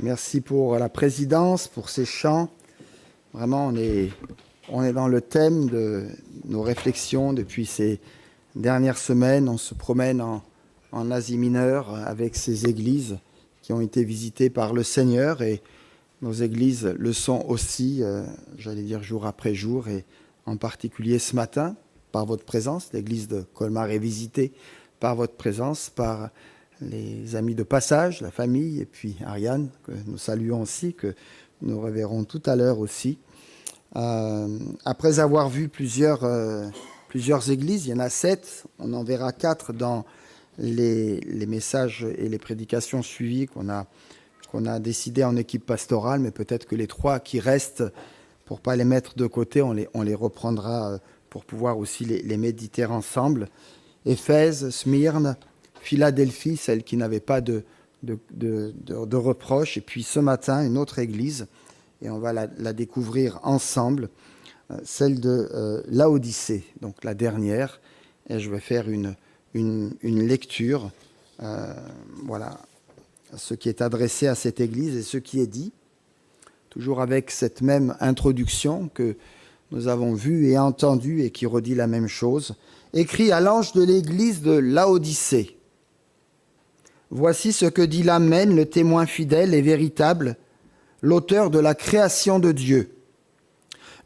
Merci pour la présidence, pour ces chants. Vraiment, on est dans le thème de nos réflexions depuis ces dernières semaines. On se promène en Asie mineure avec ces églises qui ont été visitées par le Seigneur, et nos églises le sont aussi, j'allais dire jour après jour, et en particulier ce matin, par votre présence. L'église de Colmar est visitée par votre présence, par les amis de passage, la famille, et puis Ariane, que nous saluons aussi, que nous reverrons tout à l'heure aussi. Après avoir vu plusieurs églises, il y en a 7, on en verra 4 dans les messages et les prédications suivies qu'on a décidé en équipe pastorale, mais peut-être que les 3 qui restent, pour ne pas les mettre de côté, on les reprendra pour pouvoir aussi les méditer ensemble. Éphèse, Smyrne, Philadelphie, celle qui n'avait pas de reproches, et puis ce matin, une autre église, et on va la découvrir ensemble, celle de Laodicée, donc la dernière, et je vais faire une lecture, voilà, ce qui est adressé à cette église et ce qui est dit, toujours avec cette même introduction que nous avons vue et entendue et qui redit la même chose. Écrit à l'ange de l'église de Laodicée. Voici ce que dit l'Amen, le témoin fidèle et véritable, l'auteur de la création de Dieu.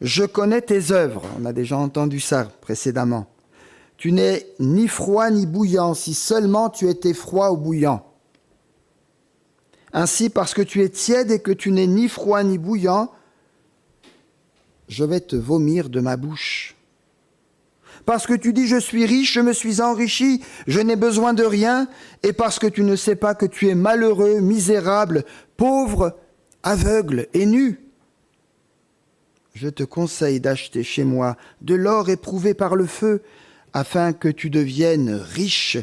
Je connais tes œuvres, on a déjà entendu ça précédemment. Tu n'es ni froid ni bouillant, si seulement tu étais froid ou bouillant. Ainsi, parce que tu es tiède et que tu n'es ni froid ni bouillant, je vais te vomir de ma bouche. Parce que tu dis, je suis riche, je me suis enrichi, je n'ai besoin de rien, et parce que tu ne sais pas que tu es malheureux, misérable, pauvre, aveugle et nu. Je te conseille d'acheter chez moi de l'or éprouvé par le feu, afin que tu deviennes riche,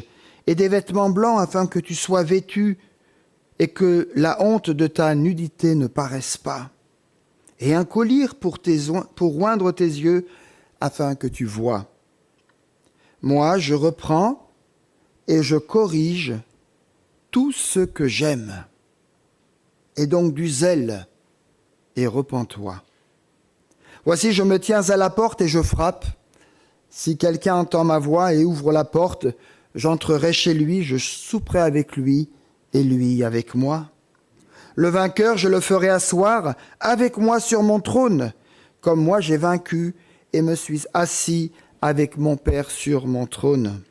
et des vêtements blancs afin que tu sois vêtu, et que la honte de ta nudité ne paraisse pas, et un collier pour oindre tes yeux, afin que tu vois. Moi, je reprends et je corrige tout ce que j'aime. Et donc du zèle, et repens-toi. Voici, je me tiens à la porte et je frappe. Si quelqu'un entend ma voix et ouvre la porte, j'entrerai chez lui, je souperai avec lui et lui avec moi. Le vainqueur, je le ferai asseoir avec moi sur mon trône, comme moi j'ai vaincu et me suis assis avec mon Père sur mon trône.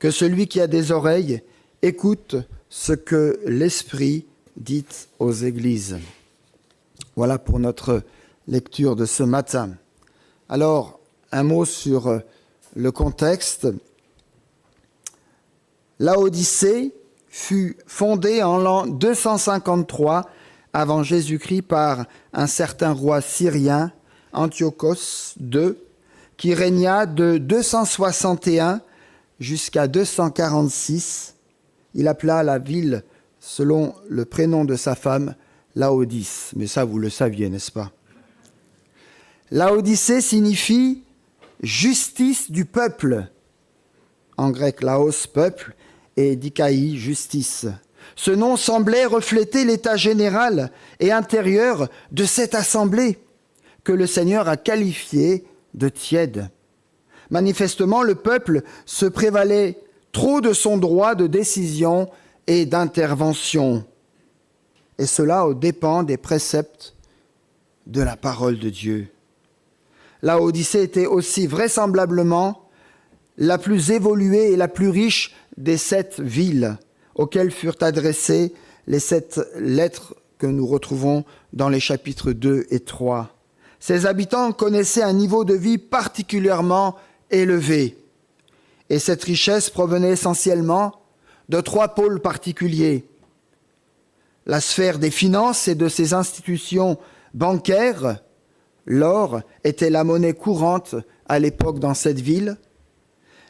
Que celui qui a des oreilles écoute ce que l'Esprit dit aux églises. Voilà pour notre lecture de ce matin. Alors, un mot sur le contexte. Laodicée fut fondée en l'an 253 avant Jésus-Christ par un certain roi syrien, Antiochos II, qui régna de 261 jusqu'à 246. Il appela la ville, selon le prénom de sa femme, Laodice. Mais ça, vous le saviez, n'est-ce pas? Laodicée signifie « justice du peuple ». En grec, laos, peuple, et dikaï, justice. Ce nom semblait refléter l'état général et intérieur de cette assemblée que le Seigneur a qualifiée de tiède. Manifestement, le peuple se prévalait trop de son droit de décision et d'intervention, et cela aux dépens des préceptes de la parole de Dieu. Laodicée était aussi vraisemblablement la plus évoluée et la plus riche des 7 villes auxquelles furent adressées les 7 lettres que nous retrouvons dans les chapitres 2 et 3. Ses habitants connaissaient un niveau de vie particulièrement élevé. Et cette richesse provenait essentiellement de 3 pôles particuliers. La sphère des finances et de ses institutions bancaires. L'or était la monnaie courante à l'époque dans cette ville.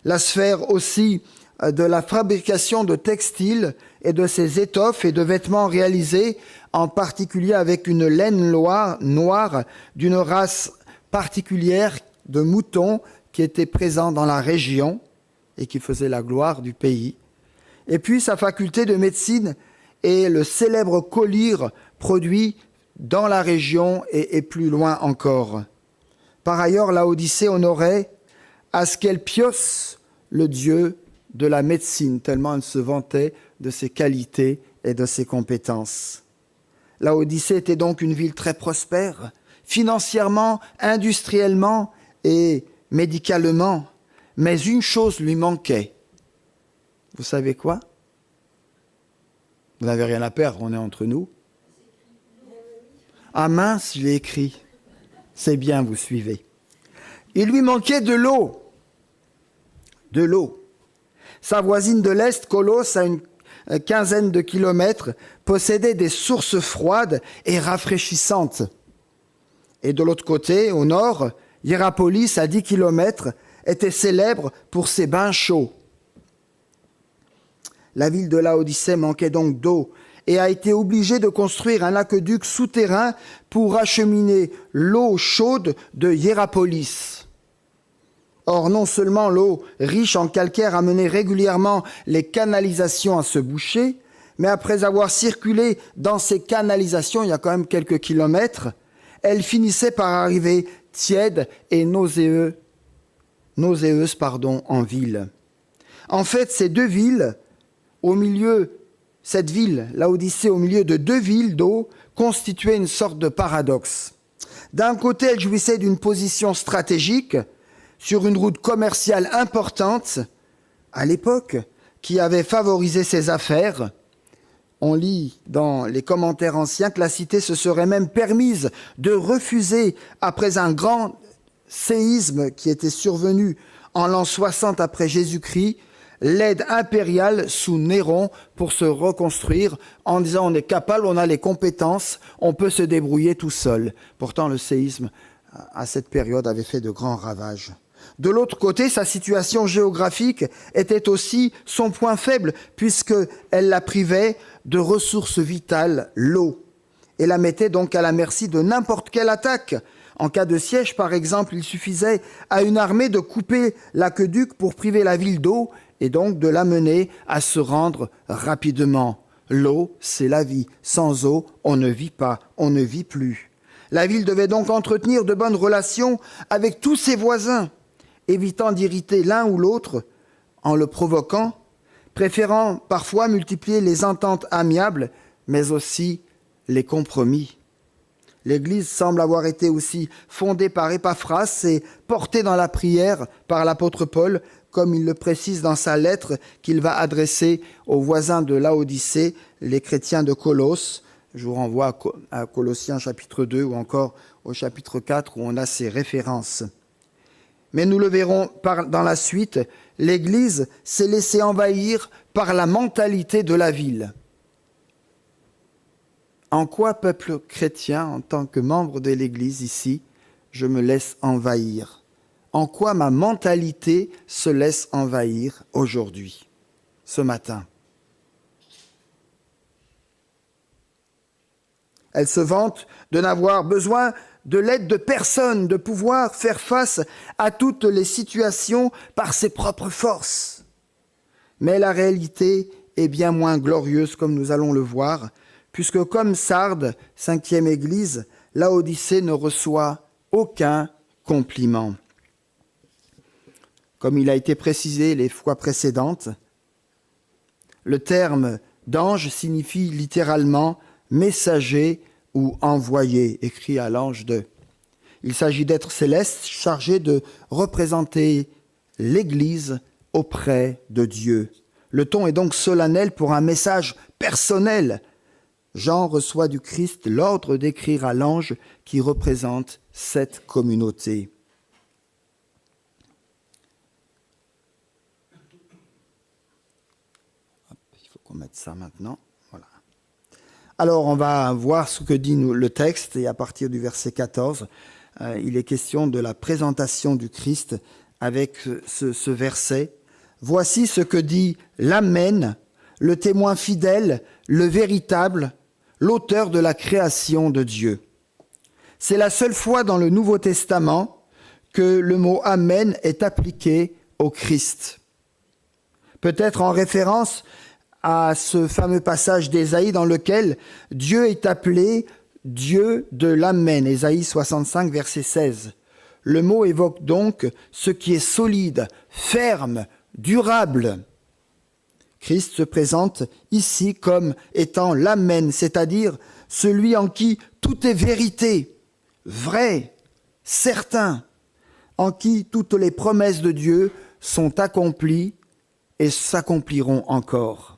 La sphère aussi de la fabrication de textiles et de ces étoffes et de vêtements réalisés en particulier avec une laine noire d'une race particulière de moutons qui était présent dans la région et qui faisait la gloire du pays. Et puis sa faculté de médecine et le célèbre collyre produit dans la région et plus loin encore. Par ailleurs, Laodicée honorait Asclépios, le dieu de la médecine, tellement elle se vantait de ses qualités et de ses compétences. Laodicée était donc une ville très prospère, financièrement, industriellement et médicalement, mais une chose lui manquait. Vous savez quoi? Vous n'avez rien à perdre, on est entre nous. Ah mince, je l'ai écrit. C'est bien, vous suivez. Il lui manquait de l'eau. De l'eau. Sa voisine de l'Est, Colosse, à une quinzaine de kilomètres, possédait des sources froides et rafraîchissantes. Et de l'autre côté, au nord, Hiérapolis, à 10 kilomètres, était célèbre pour ses bains chauds. La ville de Laodicée manquait donc d'eau et a été obligée de construire un aqueduc souterrain pour acheminer l'eau chaude de Hiérapolis. Or, non seulement l'eau riche en calcaire amenait régulièrement les canalisations à se boucher, mais après avoir circulé dans ces canalisations, il y a quand même quelques kilomètres, elle finissait par arriver tiède et nauséeuse en ville. En fait, ces deux villes, cette ville, Laodicée, au milieu de deux villes d'eau, constituait une sorte de paradoxe. D'un côté, elle jouissait d'une position stratégique sur une route commerciale importante à l'époque, qui avait favorisé ses affaires. On lit dans les commentaires anciens que la cité se serait même permise de refuser, après un grand séisme qui était survenu en l'an 60 après Jésus-Christ, l'aide impériale sous Néron pour se reconstruire en disant on est capable, on a les compétences, on peut se débrouiller tout seul. Pourtant, le séisme, à cette période, avait fait de grands ravages. De l'autre côté, sa situation géographique était aussi son point faible, puisqu'elle la privait de ressources vitales, l'eau, et la mettait donc à la merci de n'importe quelle attaque. En cas de siège, par exemple, il suffisait à une armée de couper l'aqueduc pour priver la ville d'eau et donc de l'amener à se rendre rapidement. L'eau, c'est la vie. Sans eau, on ne vit pas, on ne vit plus. La ville devait donc entretenir de bonnes relations avec tous ses voisins, évitant d'irriter l'un ou l'autre en le provoquant, préférant parfois multiplier les ententes amiables, mais aussi les compromis. L'Église semble avoir été aussi fondée par Épaphras et portée dans la prière par l'apôtre Paul, comme il le précise dans sa lettre qu'il va adresser aux voisins de Laodicée, les chrétiens de Colosse. Je vous renvoie à Colossiens chapitre 2 ou encore au chapitre 4 où on a ces références. Mais nous le verrons dans la suite, l'Église s'est laissée envahir par la mentalité de la ville. En quoi, peuple chrétien, en tant que membre de l'Église ici, je me laisse envahir? En quoi ma mentalité se laisse envahir aujourd'hui, ce matin? Elle se vante de n'avoir besoin de l'aide de personne, de pouvoir faire face à toutes les situations par ses propres forces. Mais la réalité est bien moins glorieuse, comme nous allons le voir, puisque comme Sardes, 5e Église, Laodicée ne reçoit aucun compliment. Comme il a été précisé les fois précédentes, le terme d'ange signifie littéralement messager ou envoyé, écrit à l'ange de. Il s'agit d'êtres célestes chargés de représenter l'Église auprès de Dieu. Le ton est donc solennel pour un message personnel. Jean reçoit du Christ l'ordre d'écrire à l'ange qui représente cette communauté. Il faut qu'on mette ça maintenant. Voilà. Alors, on va voir ce que dit le texte, et à partir du verset 14, il est question de la présentation du Christ avec ce verset. « Voici ce que dit l'Amen, le témoin fidèle, le véritable, l'auteur de la création de Dieu. » C'est la seule fois dans le Nouveau Testament que le mot « Amen » est appliqué au Christ. Peut-être en référence à ce fameux passage d'Ésaïe dans lequel Dieu est appelé Dieu de l'Amen, Ésaïe 65, verset 16. Le mot évoque donc ce qui est solide, ferme, durable. Christ se présente ici comme étant l'Amen, c'est-à-dire celui en qui tout est vérité, vrai, certain, en qui toutes les promesses de Dieu sont accomplies et s'accompliront encore.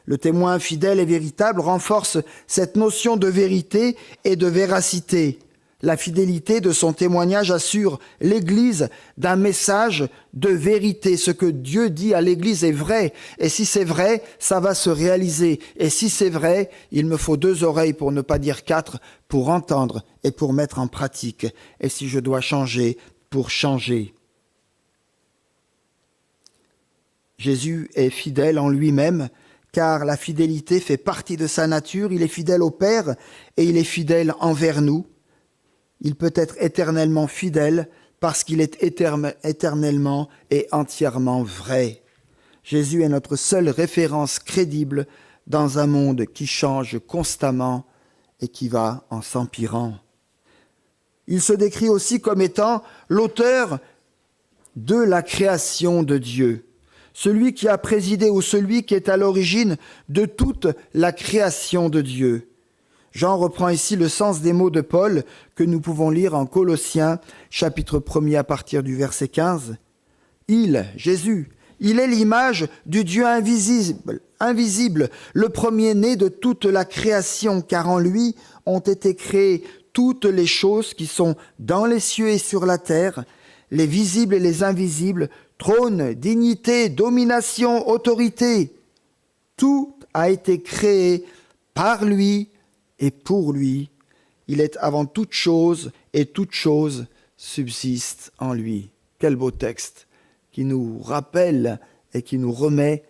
Le témoin fidèle et véritable renforce cette notion de vérité et de véracité. La fidélité de son témoignage assure l'Église d'un message de vérité. Ce que Dieu dit à l'Église est vrai. Et si c'est vrai, ça va se réaliser. Et si c'est vrai, il me faut 2 oreilles pour ne pas dire 4, pour entendre et pour mettre en pratique. Et si je dois changer, pour changer. Jésus est fidèle en lui-même, car la fidélité fait partie de sa nature. Il est fidèle au Père et il est fidèle envers nous. Il peut être éternellement fidèle parce qu'il est éternellement et entièrement vrai. Jésus est notre seule référence crédible dans un monde qui change constamment et qui va en s'empirant. Il se décrit aussi comme étant l'auteur de la création de Dieu, celui qui a présidé ou celui qui est à l'origine de toute la création de Dieu. Jean reprend ici le sens des mots de Paul que nous pouvons lire en Colossiens, chapitre 1er à partir du verset 15. Il, Jésus, il est l'image du Dieu invisible, le premier-né de toute la création, car en lui ont été créées toutes les choses qui sont dans les cieux et sur la terre, les visibles et les invisibles, trône, dignité, domination, autorité. Tout a été créé par lui et pour lui. Il est avant toute chose et toute chose subsiste en lui. Quel beau texte qui nous rappelle et qui nous remet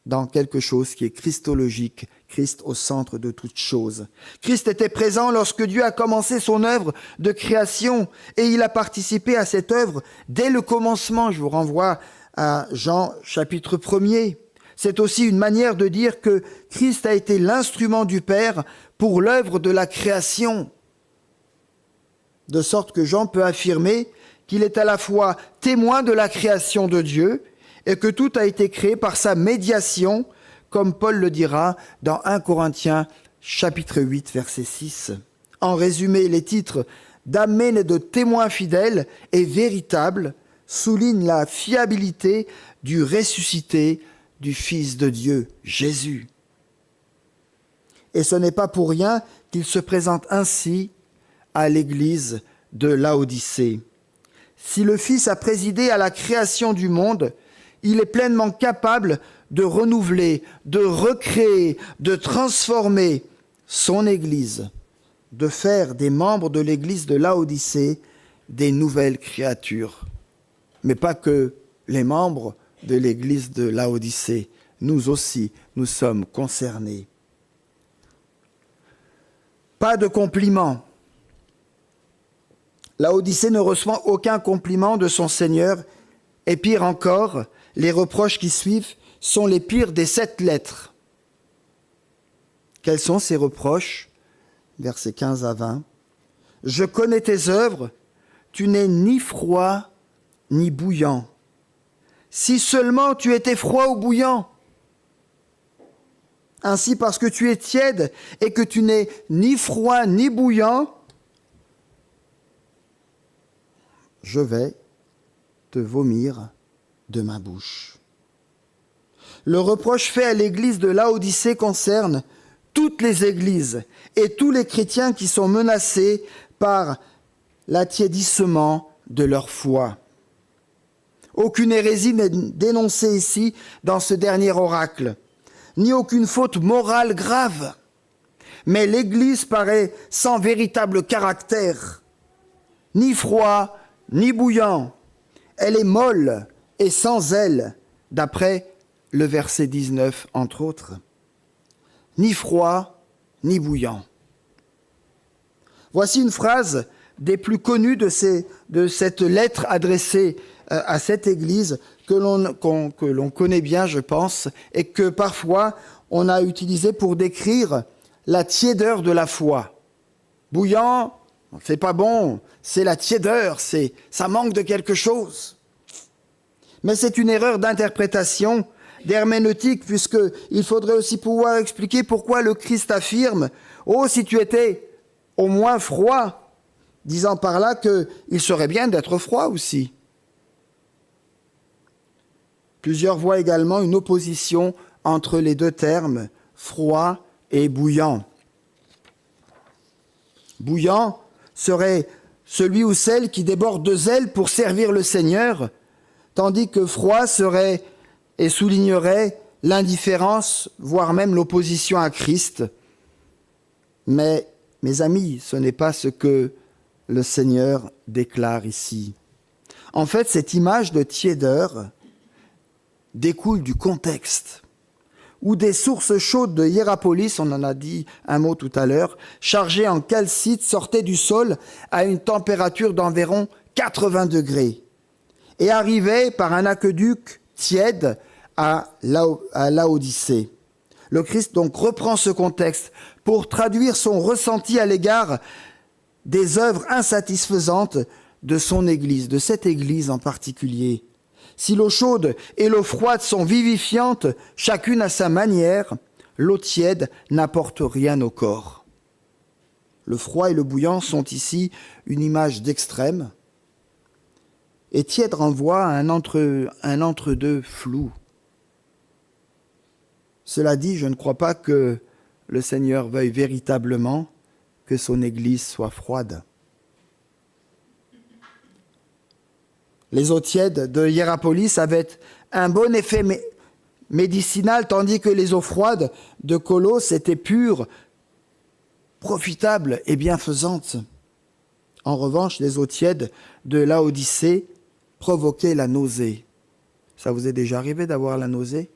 dans quelque chose qui est christologique, Christ au centre de toute chose. Christ était présent lorsque Dieu a commencé son œuvre de création et il a participé à cette œuvre dès le commencement. Je vous renvoie à Jean chapitre 1er. C'est aussi une manière de dire que Christ a été l'instrument du Père pour l'œuvre de la création. De sorte que Jean peut affirmer qu'il est à la fois témoin de la création de Dieu et que tout a été créé par sa médiation, comme Paul le dira dans 1 Corinthiens chapitre 8, verset 6. En résumé, les titres d'Amen et de témoin fidèle et véritable soulignent la fiabilité du ressuscité du Fils de Dieu, Jésus. Et ce n'est pas pour rien qu'il se présente ainsi à l'église de Laodicée. Si le Fils a présidé à la création du monde, il est pleinement capable de renouveler, de recréer, de transformer son Église, de faire des membres de l'Église de Laodicée des nouvelles créatures. Mais pas que les membres de l'Église de Laodicée, nous aussi, nous sommes concernés. Pas de compliments. Laodicée ne reçoit aucun compliment de son Seigneur, et pire encore, les reproches qui suivent sont les pires des 7 lettres. Quels sont ces reproches ? Versets 15 à 20. « Je connais tes œuvres, tu n'es ni froid ni bouillant. Si seulement tu étais froid ou bouillant. Ainsi, parce que tu es tiède et que tu n'es ni froid ni bouillant, je vais te vomir de ma bouche. » Le reproche fait à l'église de Laodicée concerne toutes les églises et tous les chrétiens qui sont menacés par l'attiédissement de leur foi. Aucune hérésie n'est dénoncée ici dans ce dernier oracle, ni aucune faute morale grave. Mais l'Église paraît sans véritable caractère, ni froid, ni bouillant. Elle est molle et sans aile, d'après le verset 19, entre autres. Ni froid, ni bouillant. Voici une phrase des plus connues de cette lettre adressée à cette Église. que l'on connaît bien, je pense, et que parfois on a utilisé pour décrire la tiédeur de la foi. Bouillant, c'est pas bon, c'est la tiédeur, ça manque de quelque chose. Mais c'est une erreur d'interprétation, d'herméneutique, puisqu'il faudrait aussi pouvoir expliquer pourquoi le Christ affirme « Oh, si tu étais au moins froid », disant par là qu'il serait bien d'être froid aussi. Plusieurs voient également une opposition entre les deux termes, froid et bouillant. Bouillant serait celui ou celle qui déborde de zèle pour servir le Seigneur, tandis que froid serait et soulignerait l'indifférence, voire même l'opposition à Christ. Mais, mes amis, ce n'est pas ce que le Seigneur déclare ici. En fait, cette image de tiédeur découle du contexte, où des sources chaudes de Hiérapolis, on en a dit un mot tout à l'heure, chargées en calcite, sortaient du sol à une température d'environ 80 degrés et arrivaient par un aqueduc tiède à Laodicée. Le Christ donc reprend ce contexte pour traduire son ressenti à l'égard des œuvres insatisfaisantes de son Église, de cette Église en particulier. Si l'eau chaude et l'eau froide sont vivifiantes, chacune à sa manière, l'eau tiède n'apporte rien au corps. Le froid et le bouillant sont ici une image d'extrême, et tiède renvoie à un entre-deux flou. Cela dit, je ne crois pas que le Seigneur veuille véritablement que son Église soit froide. Les eaux tièdes de Hiérapolis avaient un bon effet médicinal, tandis que les eaux froides de Colosse étaient pures, profitables et bienfaisantes. En revanche, les eaux tièdes de Laodicée provoquaient la nausée. Ça vous est déjà arrivé d'avoir la nausée ?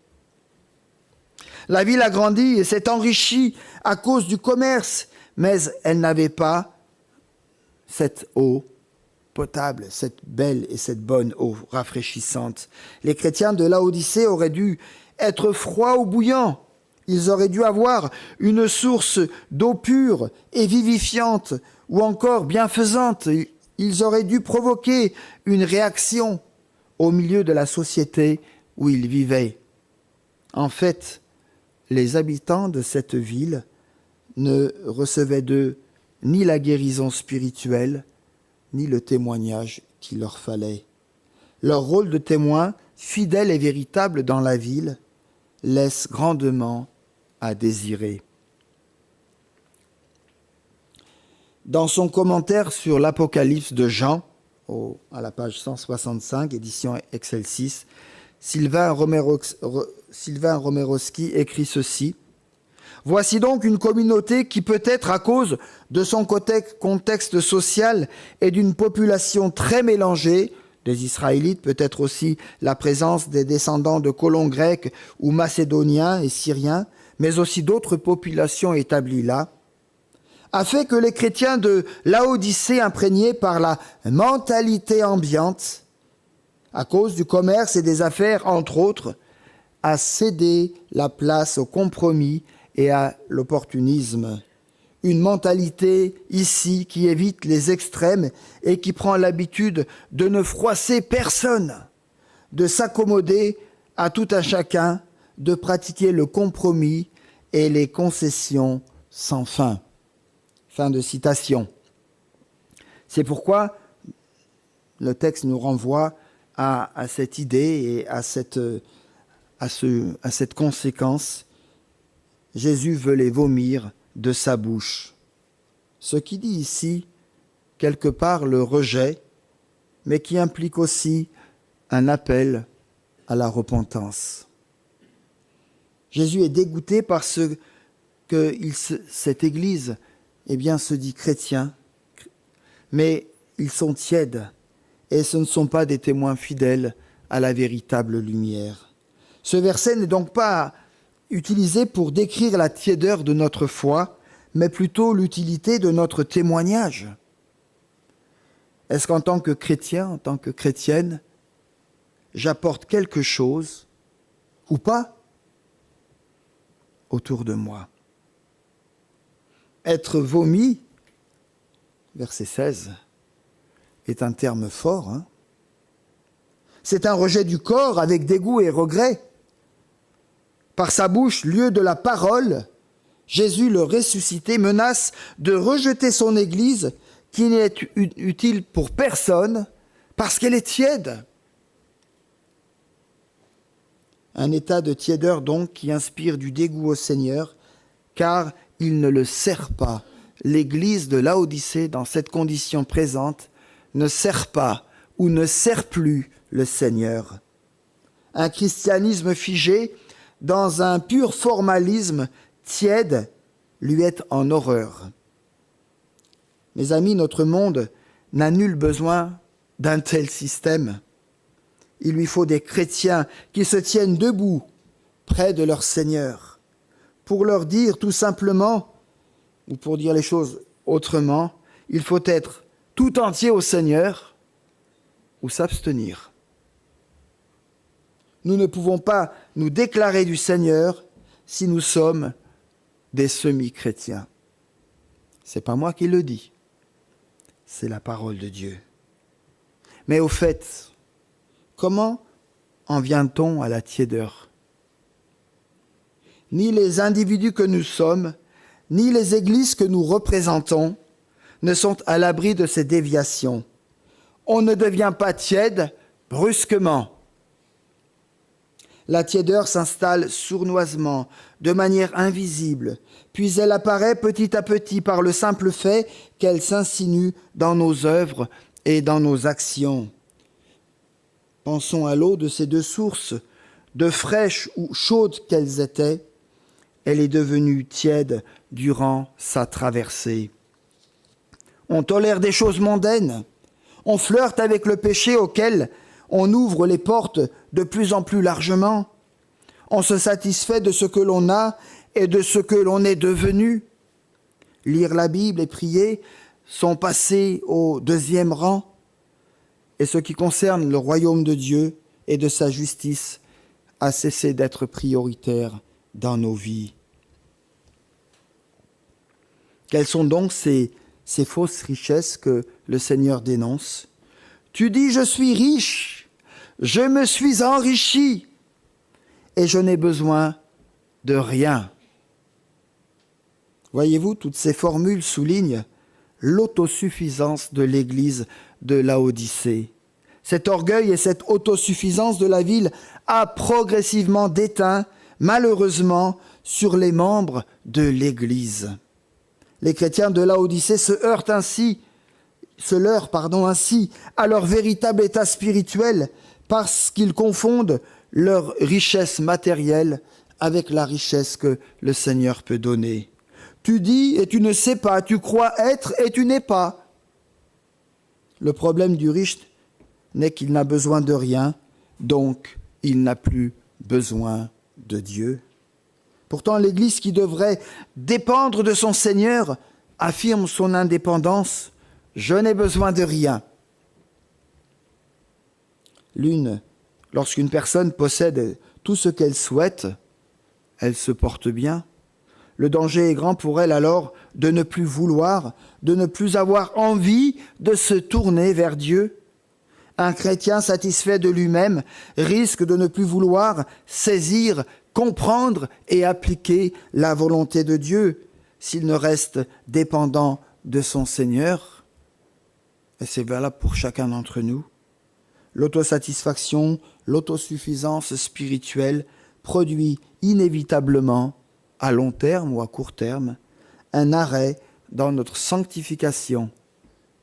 La ville a grandi et s'est enrichie à cause du commerce, mais elle n'avait pas cette eau potable, cette belle et cette bonne eau rafraîchissante. Les chrétiens de Laodicée auraient dû être froids ou bouillants. Ils auraient dû avoir une source d'eau pure et vivifiante ou encore bienfaisante. Ils auraient dû provoquer une réaction au milieu de la société où ils vivaient. En fait, les habitants de cette ville ne recevaient d'eux ni la guérison spirituelle, ni le témoignage qu'il leur fallait. Leur rôle de témoin, fidèle et véritable dans la ville, laisse grandement à désirer. Dans son commentaire sur l'Apocalypse de Jean, à la page 165, édition Excelsis, Sylvain Romerowski écrit ceci. « Voici donc une communauté qui peut-être à cause de son contexte social et d'une population très mélangée, des Israélites, peut-être aussi la présence des descendants de colons grecs ou macédoniens et syriens, mais aussi d'autres populations établies là, a fait que les chrétiens de Laodicée, imprégnés par la mentalité ambiante, à cause du commerce et des affaires, entre autres, a cédé la place au compromis et à l'opportunisme. Une mentalité ici qui évite les extrêmes et qui prend l'habitude de ne froisser personne, de s'accommoder à tout un chacun, de pratiquer le compromis et les concessions sans fin. » Fin de citation. C'est pourquoi le texte nous renvoie à cette idée et à cette conséquence. Jésus veut les vomir de sa bouche. Ce qui dit ici, quelque part, le rejet, mais qui implique aussi un appel à la repentance. Jésus est dégoûté parce que cette Église se dit chrétien, mais ils sont tièdes et ce ne sont pas des témoins fidèles à la véritable lumière. Ce verset n'est donc pas utilisé pour décrire la tiédeur de notre foi, mais plutôt l'utilité de notre témoignage. Est-ce qu'en tant que chrétien, en tant que chrétienne, j'apporte quelque chose, ou pas, autour de moi. Être vomi, verset 16, est un terme fort. C'est un rejet du corps avec dégoût et regret. Par sa bouche, lieu de la parole, Jésus, le ressuscité, menace de rejeter son Église qui n'est utile pour personne parce qu'elle est tiède. Un état de tiédeur donc qui inspire du dégoût au Seigneur, car il ne le sert pas. L'Église de Laodicée, dans cette condition présente, ne sert pas ou ne sert plus le Seigneur. Un christianisme figé dans un pur formalisme tiède lui est en horreur. Mes amis, notre monde n'a nul besoin d'un tel système. Il lui faut des chrétiens qui se tiennent debout près de leur Seigneur pour leur dire tout simplement, ou pour dire les choses autrement, il faut être tout entier au Seigneur ou s'abstenir. Nous ne pouvons pas nous déclarer du Seigneur si nous sommes des semi-chrétiens. C'est pas moi qui le dis, c'est la parole de Dieu. Mais au fait, comment en vient-on à la tiédeur ? Ni les individus que nous sommes, ni les églises que nous représentons ne sont à l'abri de ces déviations. On ne devient pas tiède brusquement. La tiédeur s'installe sournoisement, de manière invisible, puis elle apparaît petit à petit par le simple fait qu'elle s'insinue dans nos œuvres et dans nos actions. Pensons à l'eau de ces deux sources, de fraîches ou chaudes qu'elles étaient, elle est devenue tiède durant sa traversée. On tolère des choses mondaines, on flirte avec le péché auquel on ouvre les portes de plus en plus largement. On se satisfait de ce que l'on a et de ce que l'on est devenu. Lire la Bible et prier sont passés au deuxième rang. Et ce qui concerne le royaume de Dieu et de sa justice a cessé d'être prioritaire dans nos vies. Quelles sont donc ces fausses richesses que le Seigneur dénonce ? Tu dis, je suis riche, je me suis enrichi et je n'ai besoin de rien. Voyez-vous, toutes ces formules soulignent l'autosuffisance de l'Église de Laodicée. Cet orgueil et cette autosuffisance de la ville a progressivement déteint, malheureusement, sur les membres de l'Église. Les chrétiens de Laodicée se leurrent ainsi à leur véritable état spirituel parce qu'ils confondent leur richesse matérielle avec la richesse que le Seigneur peut donner. Tu dis et tu ne sais pas, tu crois être et tu n'es pas. Le problème du riche n'est qu'il n'a besoin de rien, donc il n'a plus besoin de Dieu. Pourtant, l'Église qui devrait dépendre de son Seigneur affirme son indépendance. Je n'ai besoin de rien. Lorsqu'une personne possède tout ce qu'elle souhaite, elle se porte bien. Le danger est grand pour elle alors de ne plus vouloir, de ne plus avoir envie de se tourner vers Dieu. Un chrétien satisfait de lui-même risque de ne plus vouloir saisir, comprendre et appliquer la volonté de Dieu s'il ne reste dépendant de son Seigneur. Et c'est valable pour chacun d'entre nous. L'autosatisfaction, l'autosuffisance spirituelle produit inévitablement, à long terme ou à court terme, un arrêt dans notre sanctification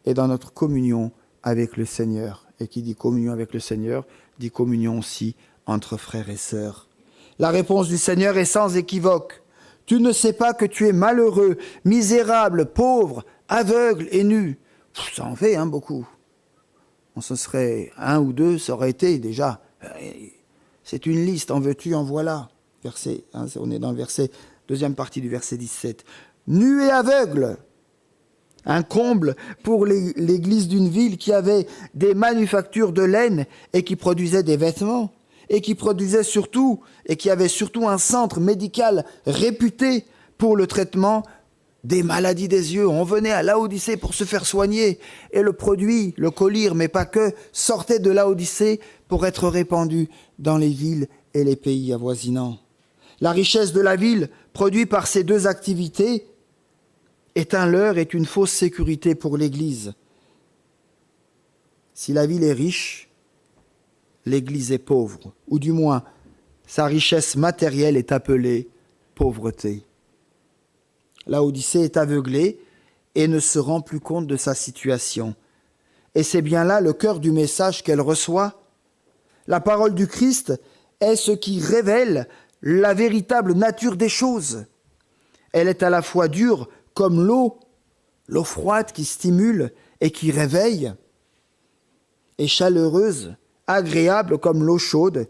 et dans notre communion avec le Seigneur. Et qui dit communion avec le Seigneur, dit communion aussi entre frères et sœurs. La réponse du Seigneur est sans équivoque. Tu ne sais pas que tu es malheureux, misérable, pauvre, aveugle et nu. Ça en fait beaucoup. Ce serait un ou deux, ça aurait été déjà. C'est une liste, en veux-tu, en voilà. On est dans le verset, deuxième partie du verset 17. Nu et aveugle. un comble pour l'église d'une ville qui avait des manufactures de laine et qui produisait des vêtements et qui produisait surtout et qui avait surtout un centre médical réputé pour le traitement des maladies des yeux. On venait à Laodicée pour se faire soigner et le produit, le collyre, mais pas que, sortait de Laodicée pour être répandu dans les villes et les pays avoisinants. La richesse de la ville, produite par ces deux activités, est un leurre, est une fausse sécurité pour l'Église. Si la ville est riche, l'Église est pauvre, ou du moins, sa richesse matérielle est appelée pauvreté. Laodicée est aveuglée et ne se rend plus compte de sa situation. Et c'est bien là le cœur du message qu'elle reçoit. La parole du Christ est ce qui révèle la véritable nature des choses. Elle est à la fois dure comme l'eau froide qui stimule et qui réveille, et chaleureuse, agréable comme l'eau chaude,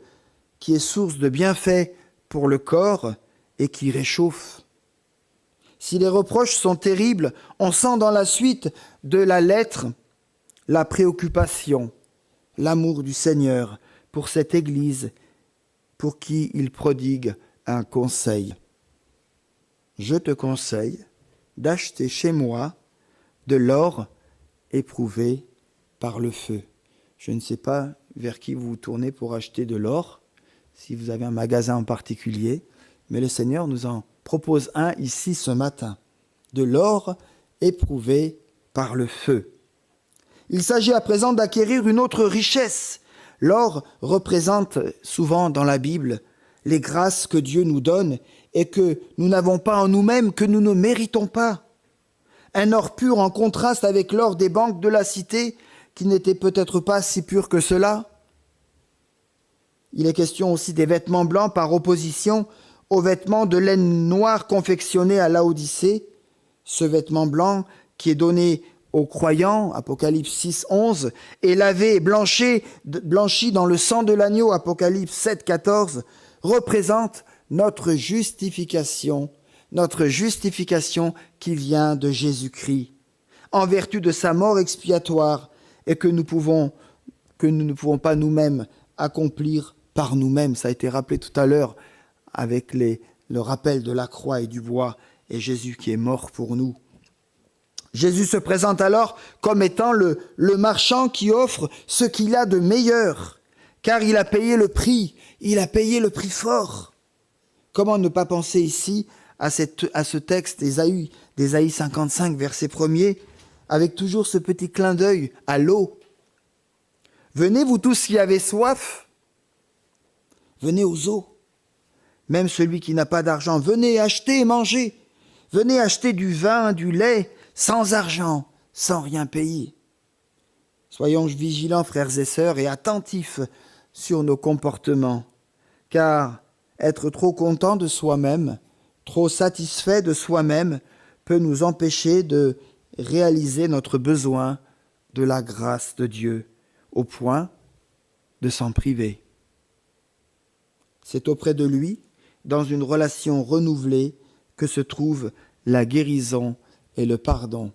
qui est source de bienfaits pour le corps et qui réchauffe. Si les reproches sont terribles, on sent dans la suite de la lettre la préoccupation, l'amour du Seigneur pour cette Église, pour qui il prodigue un conseil. Je te conseille d'acheter chez moi de l'or éprouvé par le feu. Je ne sais pas vers qui vous vous tournez pour acheter de l'or, si vous avez un magasin en particulier, mais le Seigneur nous en propose un ici ce matin, de l'or éprouvé par le feu. Il s'agit à présent d'acquérir une autre richesse. L'or représente souvent dans la Bible les grâces que Dieu nous donne et que nous n'avons pas en nous-mêmes, que nous ne méritons pas. Un or pur en contraste avec l'or des banques de la cité qui n'était peut-être pas si pur que cela. Il est question aussi des vêtements blancs par opposition aux vêtements de laine noire confectionnés à Laodicée. Ce vêtement blanc qui est donné aux croyants, Apocalypse 6, 11, et lavé et blanchi dans le sang de l'agneau, Apocalypse 7, 14, représente notre justification qui vient de Jésus-Christ, en vertu de sa mort expiatoire, et que nous ne pouvons pas nous-mêmes accomplir par nous-mêmes. Ça a été rappelé tout à l'heure avec le rappel de la croix et du bois, et Jésus qui est mort pour nous. Jésus se présente alors comme étant le marchand qui offre ce qu'il a de meilleur, car il a payé le prix fort. Comment ne pas penser ici à ce texte d'Ésaïe 55, verset 1er, avec toujours ce petit clin d'œil à l'eau. Venez vous tous qui avez soif, venez aux eaux. Même celui qui n'a pas d'argent, venez acheter et manger. Venez acheter du vin, du lait, sans argent, sans rien payer. Soyons vigilants, frères et sœurs, et attentifs sur nos comportements, car être trop content de soi-même, trop satisfait de soi-même, peut nous empêcher de réaliser notre besoin de la grâce de Dieu, au point de s'en priver. C'est auprès de lui, dans une relation renouvelée, que se trouve la guérison et le pardon.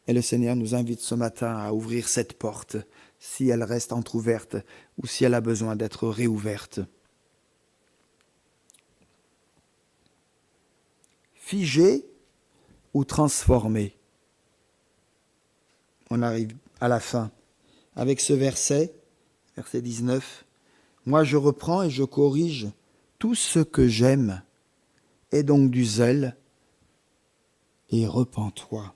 Et le Seigneur nous invite ce matin à ouvrir cette porte, si elle reste entr'ouverte ou si elle a besoin d'être réouverte. Figé ou transformé. On arrive à la fin avec ce verset 19. Moi je reprends et je corrige tout ce que j'aime. Aie donc du zèle et repens-toi.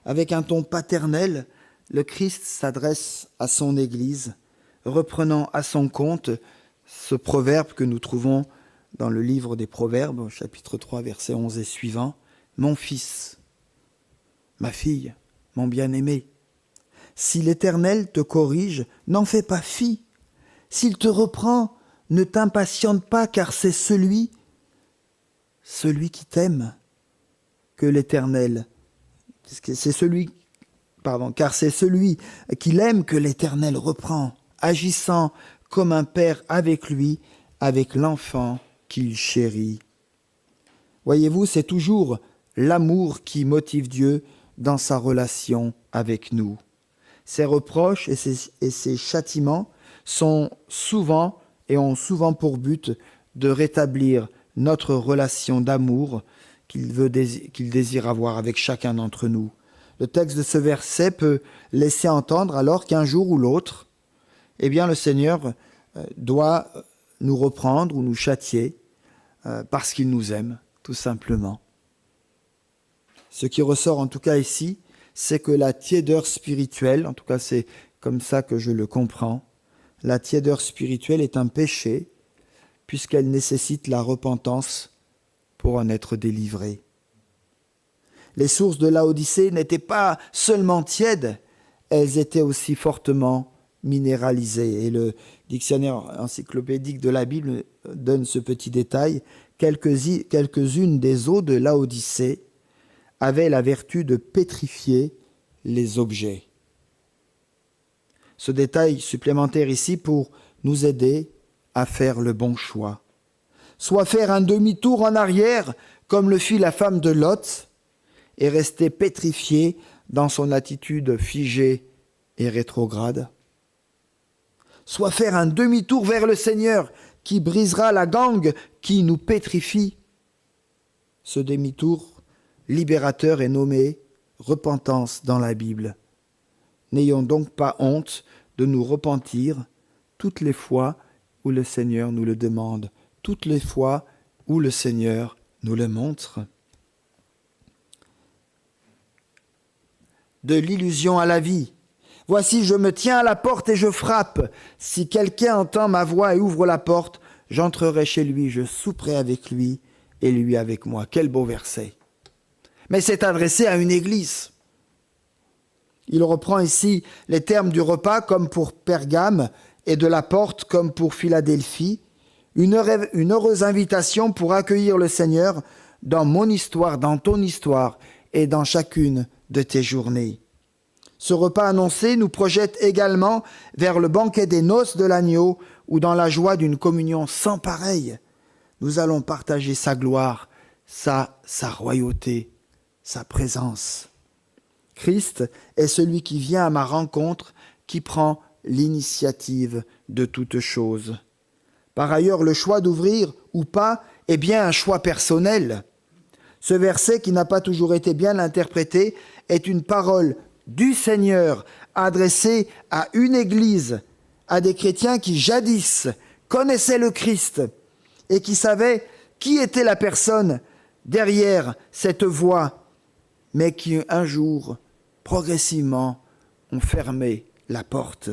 Avec un ton paternel, le Christ s'adresse à son Église, reprenant à son compte ce proverbe que nous trouvons dans le livre des Proverbes, chapitre 3, versets 11 et suivants. « Mon fils, ma fille, mon bien-aimé, si l'Éternel te corrige, n'en fais pas fi. S'il te reprend, ne t'impatiente pas, car c'est celui qui t'aime que l'Éternel, car c'est celui qui l'aime que l'Éternel reprend, agissant comme un père avec lui, avec l'enfant qu'il chérit. Voyez-vous, c'est toujours l'amour qui motive Dieu dans sa relation avec nous. Ses reproches et ses châtiments sont souvent et ont souvent pour but de rétablir notre relation d'amour qu'il désire avoir avec chacun d'entre nous. Le texte de ce verset peut laisser entendre alors qu'un jour ou l'autre, eh bien le Seigneur doit nous reprendre ou nous châtier parce qu'il nous aime, tout simplement. Ce qui ressort en tout cas ici, c'est que la tiédeur spirituelle, en tout cas c'est comme ça que je le comprends, la tiédeur spirituelle est un péché puisqu'elle nécessite la repentance pour en être délivré. Les sources de Laodicée n'étaient pas seulement tièdes, elles étaient aussi fortement minéralisées. Et le dictionnaire encyclopédique de la Bible donne ce petit détail. Quelques-unes des eaux de Laodicée avaient la vertu de pétrifier les objets. Ce détail supplémentaire ici pour nous aider à faire le bon choix. Soit faire un demi-tour en arrière, comme le fit la femme de Lot, et rester pétrifié dans son attitude figée et rétrograde. Soit faire un demi-tour vers le Seigneur, qui brisera la gangue qui nous pétrifie. Ce demi-tour libérateur est nommé repentance dans la Bible. N'ayons donc pas honte de nous repentir toutes les fois où le Seigneur nous le demande, toutes les fois où le Seigneur nous le montre. De l'illusion à la vie. Voici, je me tiens à la porte et je frappe. Si quelqu'un entend ma voix et ouvre la porte, j'entrerai chez lui, je souperai avec lui et lui avec moi. Quel beau verset. Mais c'est adressé à une église. Il reprend ici les termes du repas comme pour Pergame et de la porte comme pour Philadelphie. Une heureuse invitation pour accueillir le Seigneur dans mon histoire, dans ton histoire et dans chacune de tes journées. Ce repas annoncé nous projette également vers le banquet des noces de l'agneau où dans la joie d'une communion sans pareille, nous allons partager sa gloire, sa royauté, sa présence. Christ est celui qui vient à ma rencontre, qui prend l'initiative de toutes choses. Par ailleurs, le choix d'ouvrir ou pas est bien un choix personnel. Ce verset, qui n'a pas toujours été bien interprété, est une parole du Seigneur adressée à une église, à des chrétiens qui jadis connaissaient le Christ et qui savaient qui était la personne derrière cette voix, mais qui un jour, progressivement, ont fermé la porte.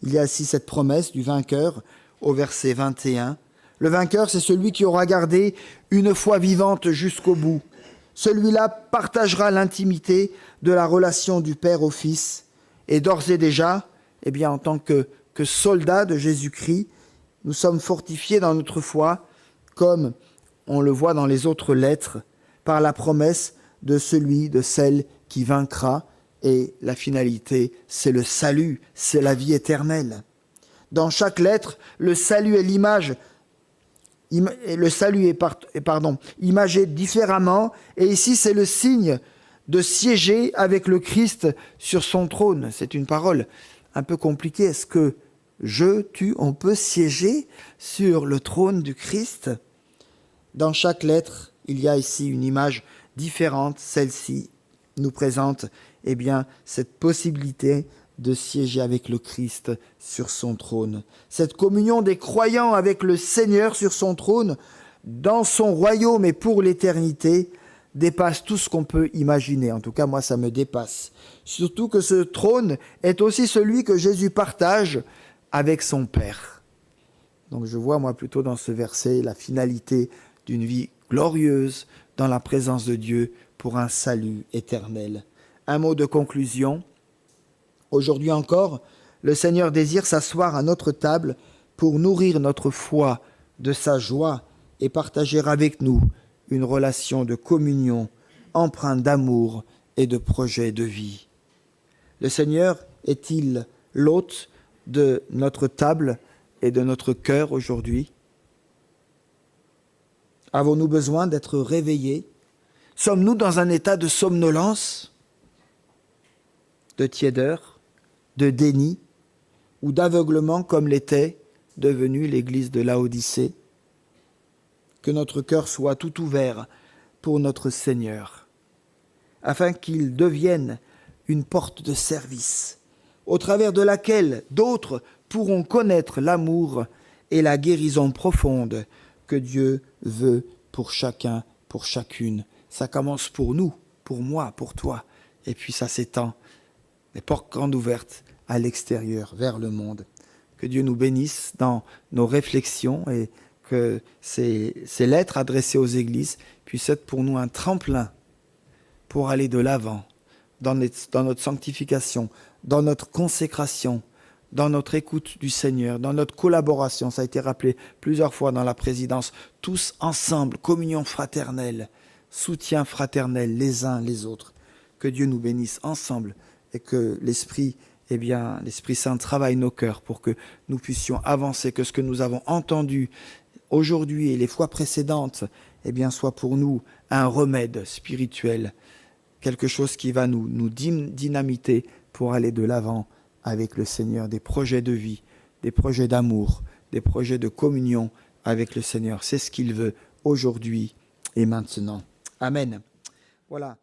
Il y a ici cette promesse du vainqueur au verset 21. Le vainqueur, c'est celui qui aura gardé une foi vivante jusqu'au bout. Celui-là partagera l'intimité de la relation du Père au Fils. Et d'ores et déjà, en tant que soldats de Jésus-Christ, nous sommes fortifiés dans notre foi, comme on le voit dans les autres lettres, par la promesse de celui, de celle qui vaincra. Et la finalité, c'est le salut, c'est la vie éternelle. Dans chaque lettre, le salut est l'image. Le salut est imagé différemment, et ici c'est le signe de siéger avec le Christ sur son trône. C'est une parole un peu compliquée. Est-ce que on peut siéger sur le trône du Christ? Dans chaque lettre, il y a ici une image différente. Celle-ci nous présente cette possibilité de siéger avec le Christ sur son trône. Cette communion des croyants avec le Seigneur sur son trône, dans son royaume et pour l'éternité, dépasse tout ce qu'on peut imaginer. En tout cas, moi, ça me dépasse. Surtout que ce trône est aussi celui que Jésus partage avec son Père. Donc je vois, moi, plutôt dans ce verset, la finalité d'une vie glorieuse dans la présence de Dieu pour un salut éternel. Un mot de conclusion. Aujourd'hui encore, le Seigneur désire s'asseoir à notre table pour nourrir notre foi de sa joie et partager avec nous une relation de communion empreinte d'amour et de projet de vie. Le Seigneur est-il l'hôte de notre table et de notre cœur aujourd'hui? Avons-nous besoin d'être réveillés? Sommes-nous dans un état de somnolence, de tiédeur, de déni ou d'aveuglement comme l'était devenue l'église de Laodicée? Que notre cœur soit tout ouvert pour notre Seigneur, afin qu'il devienne une porte de service, au travers de laquelle d'autres pourront connaître l'amour et la guérison profonde que Dieu veut pour chacun, pour chacune. Ça commence pour nous, pour moi, pour toi, et puis ça s'étend, les portes grandes ouvertes à l'extérieur, vers le monde. Que Dieu nous bénisse dans nos réflexions et que ces lettres adressées aux églises puissent être pour nous un tremplin pour aller de l'avant dans notre sanctification, dans notre consécration, dans notre écoute du Seigneur, dans notre collaboration. Ça a été rappelé plusieurs fois dans la présidence. Tous ensemble, communion fraternelle, soutien fraternel les uns les autres. Que Dieu nous bénisse ensemble et que l'Esprit Saint travaille nos cœurs pour que nous puissions avancer, que ce que nous avons entendu aujourd'hui et les fois précédentes, soit pour nous un remède spirituel, quelque chose qui va nous dynamiter pour aller de l'avant avec le Seigneur, des projets de vie, des projets d'amour, des projets de communion avec le Seigneur. C'est ce qu'il veut aujourd'hui et maintenant. Amen. Voilà.